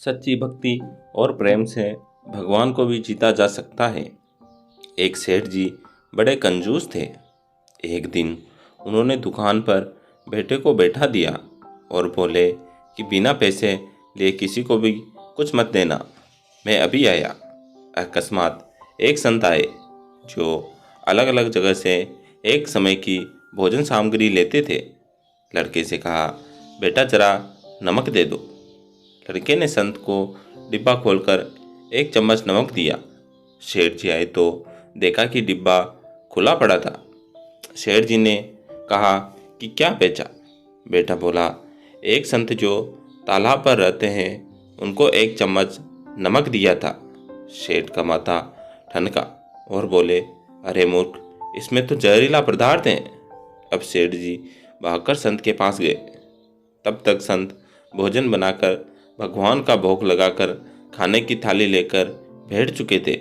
सच्ची भक्ति और प्रेम से भगवान को भी जीता जा सकता है। एक सेठ जी बड़े कंजूस थे। एक दिन उन्होंने दुकान पर बेटे को बैठा दिया और बोले कि बिना पैसे लिए किसी को भी कुछ मत देना, मैं अभी आया। अकस्मात एक संत आए जो अलग अलग जगह से एक समय की भोजन सामग्री लेते थे। लड़के से कहा, बेटा जरा नमक दे दो। लड़के ने संत को डिब्बा खोलकर एक चम्मच नमक दिया। शेठ जी आए तो देखा कि डिब्बा खुला पड़ा था। शेठ जी ने कहा कि क्या बेचा? बेटा बोला, एक संत जो तालाब पर रहते हैं उनको एक चम्मच नमक दिया था। शेठ का माथा ठनका और बोले, अरे मूर्ख, इसमें तो जहरीला पदार्थ है। अब सेठ जी भागकर संत के पास गए। तब तक संत भोजन बनाकर भगवान का भोग लगाकर खाने की थाली लेकर बैठ चुके थे।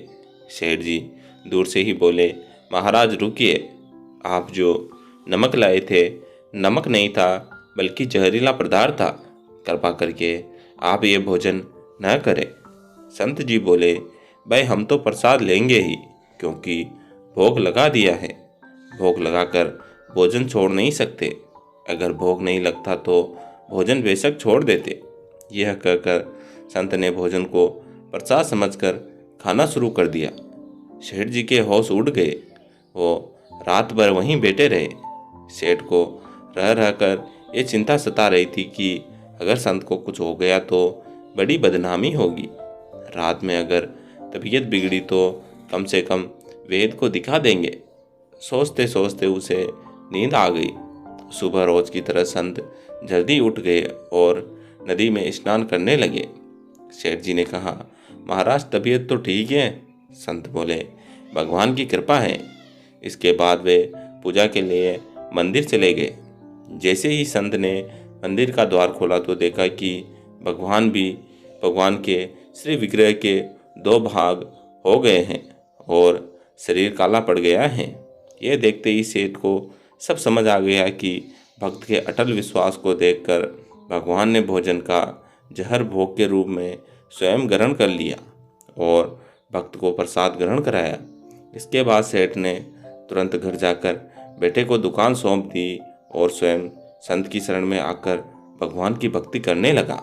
सेठ जी दूर से ही बोले, महाराज रुकिए, आप जो नमक लाए थे नमक नहीं था बल्कि जहरीला पदार्थ था। कृपा करके आप ये भोजन न करें। संत जी बोले, भाई हम तो प्रसाद लेंगे ही, क्योंकि भोग लगा दिया है। भोग लगाकर भोजन छोड़ नहीं सकते। अगर भोग नहीं लगता तो भोजन बेशक छोड़ देते। यह कहकर संत ने भोजन को प्रसाद समझकर खाना शुरू कर दिया। सेठ जी के होश उड़ गए। वो रात भर वहीं बैठे रहे। सेठ को रह रहकर ये चिंता सता रही थी कि अगर संत को कुछ हो गया तो बड़ी बदनामी होगी। रात में अगर तबीयत बिगड़ी तो कम से कम वेद को दिखा देंगे। सोचते सोचते उसे नींद आ गई। सुबह रोज की तरह संत जल्दी उठ गए और नदी में स्नान करने लगे। सेठ जी ने कहा, महाराज तबीयत तो ठीक है? संत बोले, भगवान की कृपा है। इसके बाद वे पूजा के लिए मंदिर चले गए। जैसे ही संत ने मंदिर का द्वार खोला तो देखा कि भगवान के श्री विग्रह के दो भाग हो गए हैं और शरीर काला पड़ गया है। यह देखते ही सेठ को सब समझ आ गया कि भक्त के अटल विश्वास को देखकर भगवान ने भोजन का जहर भोग के रूप में स्वयं ग्रहण कर लिया और भक्त को प्रसाद ग्रहण कराया। इसके बाद सेठ ने तुरंत घर जाकर बेटे को दुकान सौंप दी और स्वयं संत की शरण में आकर भगवान की भक्ति करने लगा।